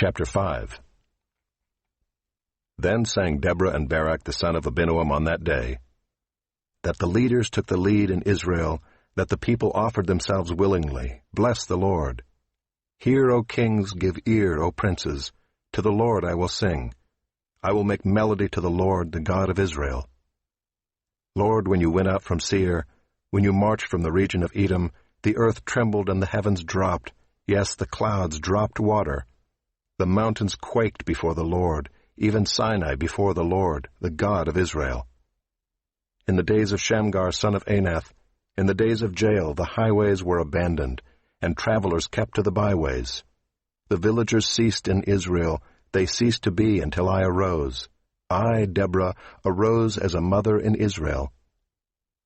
Chapter 5. Then sang Deborah and Barak the son of Abinoam on that day, that the leaders took the lead in Israel, that the people offered themselves willingly. Bless the Lord. Hear, O kings, give ear, O princes. To the Lord I will sing. I will make melody to the Lord, the God of Israel. Lord, when you went out from Seir, when you marched from the region of Edom, the earth trembled and the heavens dropped. Yes, the clouds dropped water. The mountains quaked before the Lord, even Sinai before the Lord, the God of Israel. In the days of Shamgar son of Anath, in the days of Jael, the highways were abandoned, and travelers kept to the byways. The villagers ceased in Israel, they ceased to be until I arose. I, Deborah, arose as a mother in Israel.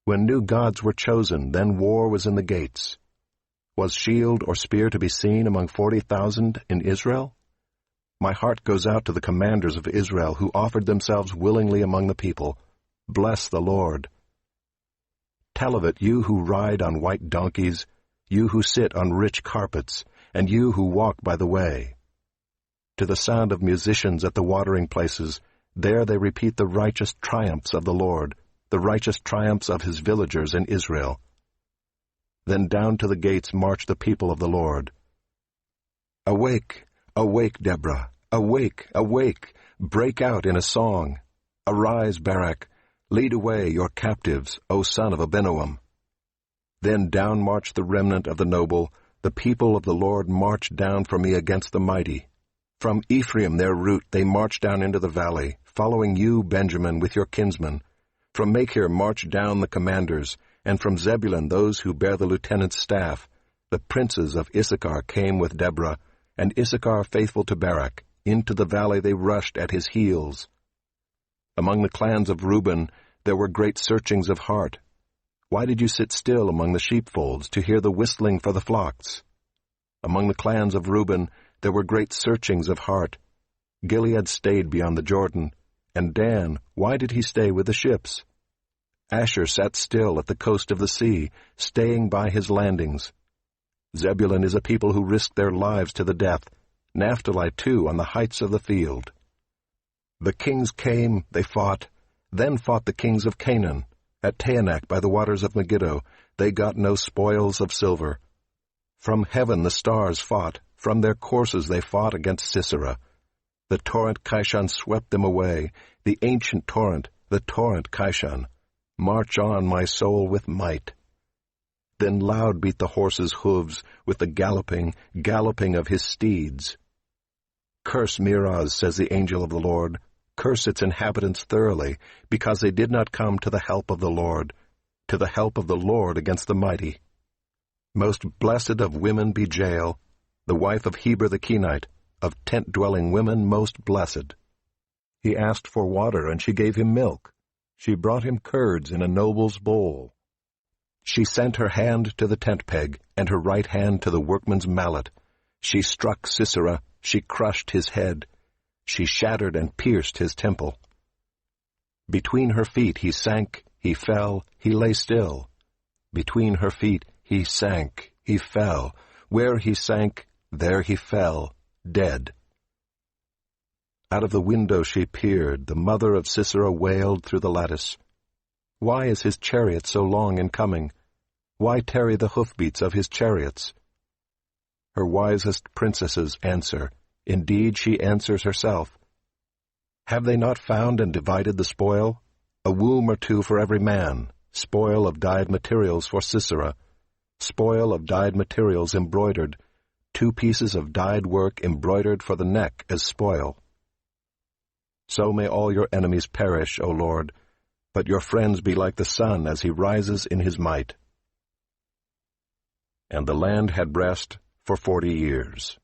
When new gods were chosen, then war was in the gates. Was shield or spear to be seen among 40,000 in Israel? My heart goes out to the commanders of Israel who offered themselves willingly among the people. Bless the Lord. Tell of it, you who ride on white donkeys, you who sit on rich carpets, and you who walk by the way. To the sound of musicians at the watering places, there they repeat the righteous triumphs of the Lord, the righteous triumphs of his villagers in Israel. Then down to the gates march the people of the Lord. Awake, awake, Deborah, awake, awake, break out in a song. Arise, Barak, lead away your captives, O son of Abinoam. Then down marched the remnant of the noble, the people of the Lord marched down for me against the mighty. From Ephraim their route they marched down into the valley, following you, Benjamin, with your kinsmen. From Machir marched down the commanders, and from Zebulun those who bear the lieutenant's staff. The princes of Issachar came with Deborah, and Issachar faithful to Barak. Into the valley they rushed at his heels. Among the clans of Reuben there were great searchings of heart. Why did you sit still among the sheepfolds to hear the whistling for the flocks? Among the clans of Reuben there were great searchings of heart. Gilead stayed beyond the Jordan, and Dan, why did he stay with the ships? Asher sat still at the coast of the sea, staying by his landings. Zebulun is a people who risk their lives to the death, Naphtali too on the heights of the field. The kings came, they fought, then fought the kings of Canaan. At Taanach by the waters of Megiddo, they got no spoils of silver. From heaven the stars fought, from their courses they fought against Sisera. The torrent Kishon swept them away, the ancient torrent, the torrent Kishon. March on, my soul, with might. Then loud beat the horse's hooves with the galloping, galloping of his steeds. Curse Meroz, says the angel of the Lord. Curse its inhabitants thoroughly, because they did not come to the help of the Lord against the mighty. Most blessed of women be Jael, the wife of Heber the Kenite, of tent-dwelling women most blessed. He asked for water, and she gave him milk. She brought him curds in a noble's bowl. She sent her hand to the tent-peg, and her right hand to the workman's mallet. She struck Sisera, she crushed his head. She shattered and pierced his temple. Between her feet he sank, he fell, he lay still. Between her feet he sank, he fell. Where he sank, there he fell, dead. Out of the window she peered, the mother of Sisera wailed through the lattice. Why is his chariot so long in coming? Why tarry the hoofbeats of his chariots? Her wisest princesses answer. Indeed, she answers herself. Have they not found and divided the spoil? A womb or two for every man, spoil of dyed materials for Sisera, spoil of dyed materials embroidered, 2 pieces of dyed work embroidered for the neck as spoil. So may all your enemies perish, O Lord, but your friends be like the sun as he rises in his might. And the land had rest for 40 years.